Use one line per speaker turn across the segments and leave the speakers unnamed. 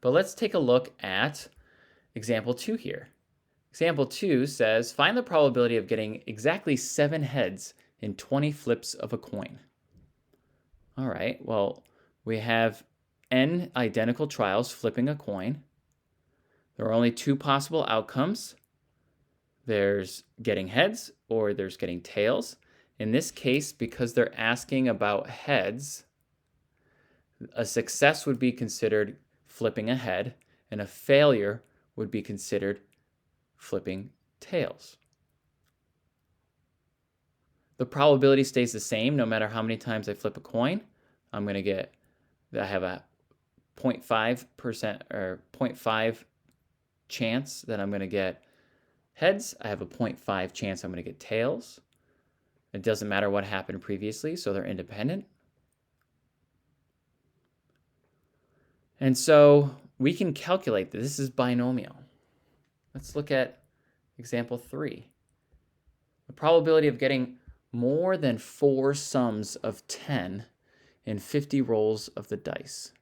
But let's take a look at example 2 here. Example 2 says, find the probability of getting exactly 7 heads in 20 flips of a coin. All right, well, we have n identical trials flipping a coin. There are only 2 possible outcomes. There's getting heads or there's getting tails. In this case, because they're asking about heads, a success would be considered flipping a head, and a failure would be considered flipping tails. The probability stays the same no matter how many times I flip a coin. I have a 0.5% or 0.5 chance that I'm going to get heads. I have a 0.5 chance I'm going to get tails. It doesn't matter what happened previously, so they're independent. And so we can calculate that this is binomial. Let's look at example 3. The probability of getting more than 4 sums of 10 in 50 rolls of the dice.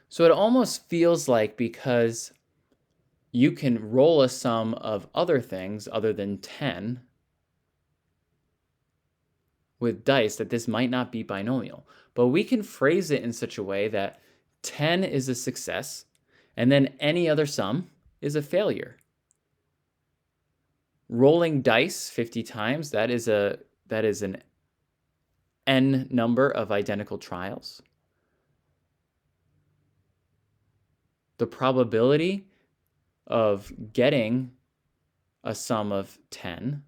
So it almost feels like, because you can roll a sum of other things other than 10 with dice, that this might not be binomial. But we can phrase it in such a way that 10 is a success, and then any other sum is a failure. Rolling dice 50 times, that is an n number of identical trials. The probability of getting a sum of 10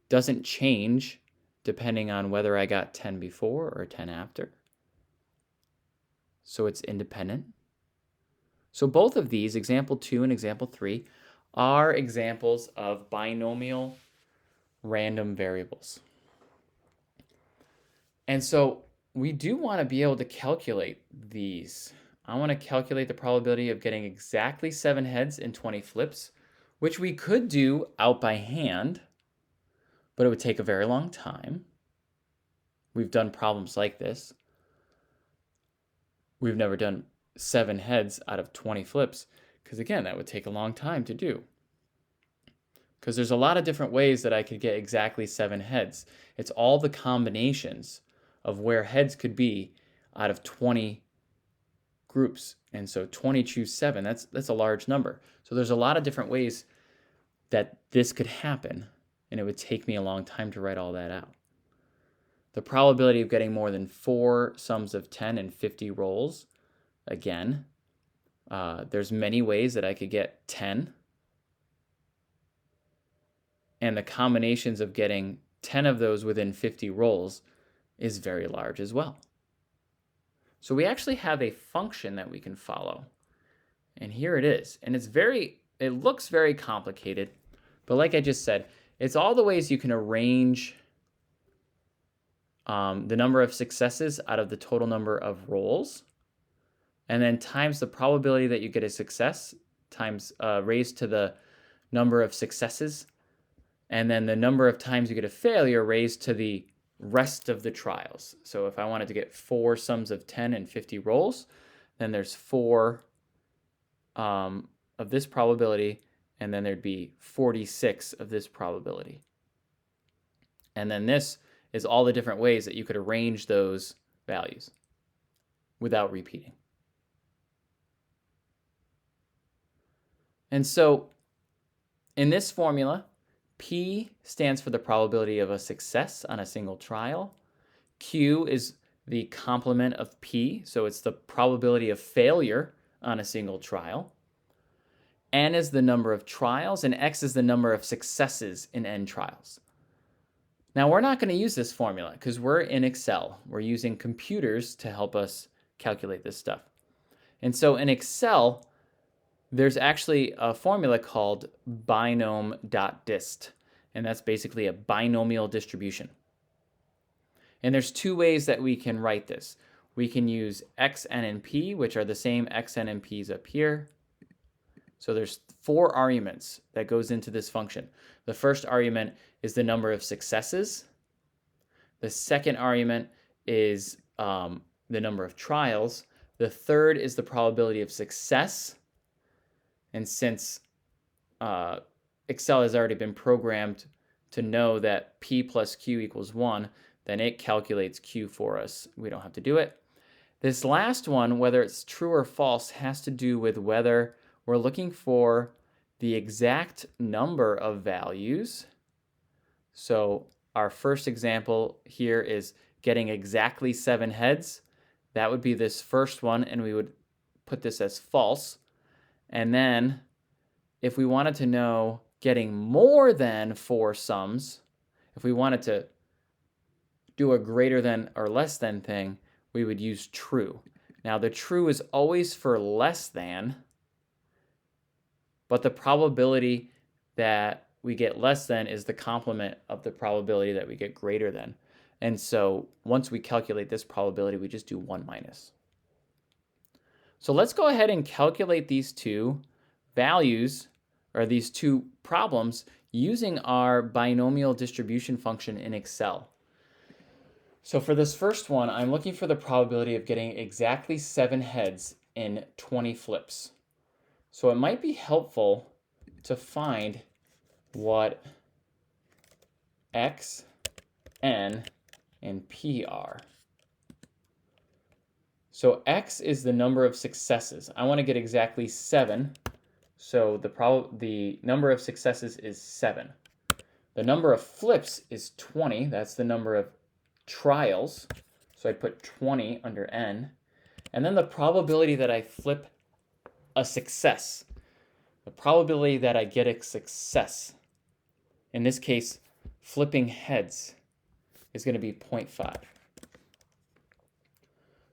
doesn't change depending on whether I got 10 before or 10 after. So it's independent. So both of these, example 2 and example 3, are examples of binomial random variables. And so we do want to be able to calculate these. I want to calculate the probability of getting exactly 7 heads in 20 flips, which we could do out by hand, but it would take a very long time. We've done problems like this. We've never done 7 heads out of 20 flips, because again, that would take a long time to do. Because there's a lot of different ways that I could get exactly 7 heads. It's all the combinations of where heads could be out of 20 groups. And so 20 choose 7, that's a large number. So there's a lot of different ways that this could happen, and it would take me a long time to write all that out. The probability of getting more than 4 sums of 10 in 50 rolls, again, there's many ways that I could get 10. And the combinations of getting 10 of those within 50 rolls is very large as well. So we actually have a function that we can follow. And here it is. And it looks very complicated, but like I just said, it's all the ways you can arrange the number of successes out of the total number of rolls, and then times the probability that you get a success, times raised to the number of successes, and then the number of times you get a failure raised to the rest of the trials. So if I wanted to get 4 sums of 10 and 50 rolls, then there's 4 of this probability, and then there'd be 46 of this probability. And then this is all the different ways that you could arrange those values without repeating. And so in this formula, P stands for the probability of a success on a single trial. Q is the complement of P, so it's the probability of failure on a single trial. N is the number of trials, and X is the number of successes in N trials. Now, we're not going to use this formula because we're in Excel. We're using computers to help us calculate this stuff. And so in Excel, there's actually a formula called binom.dist, and that's basically a binomial distribution. And there's 2 ways that we can write this. We can use x, n, and p, which are the same x, n, and p's up here. So there's 4 arguments that goes into this function. The first argument is the number of successes. The second argument is the number of trials. The third is the probability of success. And since Excel has already been programmed to know that P plus Q equals 1, then it calculates Q for us. We don't have to do it. This last one, whether it's true or false, has to do with whether we're looking for the exact number of values. So our first example here is getting exactly 7 heads. That would be this first one, and we would put this as false. And then if we wanted to know getting more than 4 sums, if we wanted to do a greater than or less than thing, we would use true. Now the true is always for less than, but the probability that we get less than is the complement of the probability that we get greater than. And so once we calculate this probability, we just do 1 minus. So let's go ahead and calculate these two values, or these two problems, using our binomial distribution function in Excel. So for this first one, I'm looking for the probability of getting exactly 7 heads in 20 flips. So it might be helpful to find what X, N, and P are. So X is the number of successes. I want to get exactly 7. So the number of successes is 7. The number of flips is 20. That's the number of trials. So I put 20 under N. And then the probability that I flip a success. The probability that I get a success, in this case, flipping heads, is going to be 0.5.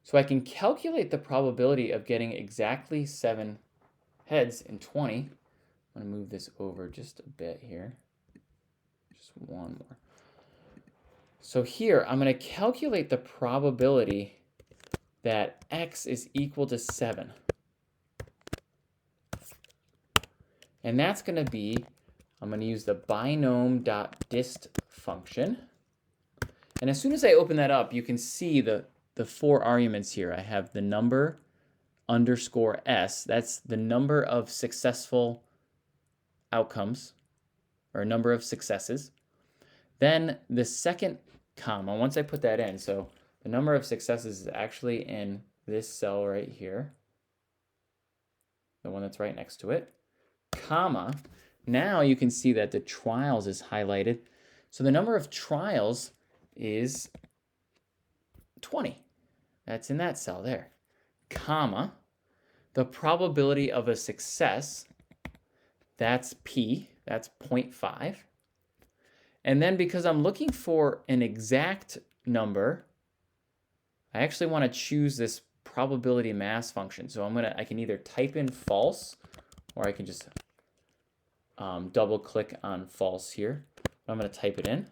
So I can calculate the probability of getting exactly 7 heads in 20. I'm going to move this over just a bit here. Just one more. So here, I'm going to calculate the probability that X is equal to 7. And that's going to be, I'm going to use the binom.dist function. And as soon as I open that up, you can see the 4 arguments here. I have the number underscore S. That's the number of successful outcomes, or number of successes. Then the second comma, once I put that in, so the number of successes is actually in this cell right here, the one that's right next to it, comma. Now you can see that the trials is highlighted. So the number of trials is 20. That's in that cell there. Comma. The probability of a success, that's P, that's 0.5. And then because I'm looking for an exact number, I actually want to choose this probability mass function. So I can either type in false, or I can just double click on false here. I'm going to type it in.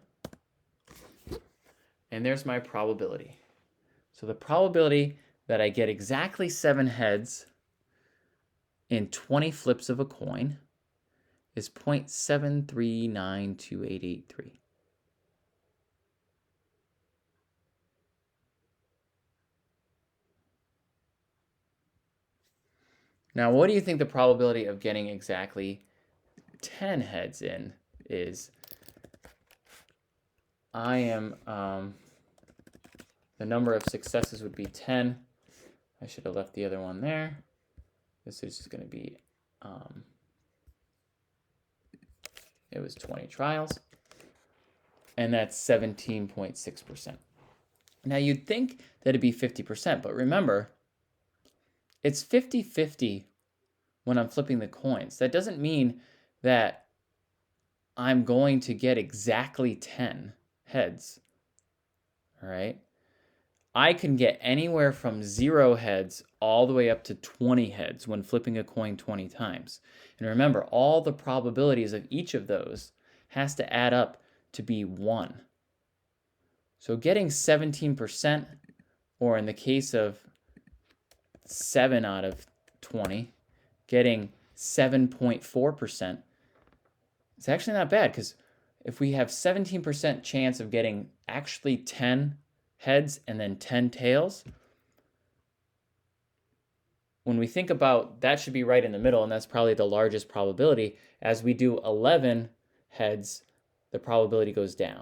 And there's my probability. So the probability that I get exactly 7 heads in 20 flips of a coin is 0.7392883. Now, what do you think the probability of getting exactly 10 heads in is? The number of successes would be 10. I should have left the other one there. This is just going to be, it was 20 trials, and that's 17.6%. Now you'd think that it'd be 50%, but remember, it's 50-50 when I'm flipping the coins. That doesn't mean that I'm going to get exactly 10 heads, all right? I can get anywhere from 0 heads all the way up to 20 heads when flipping a coin 20 times. And remember, all the probabilities of each of those has to add up to be 1. So getting 17%, or in the case of 7 out of 20, getting 7.4%, it's actually not bad, because if we have 17% chance of getting actually 10 heads and then 10 tails, when we think about that should be right in the middle, and that's probably the largest probability, as we do 11 heads, the probability goes down.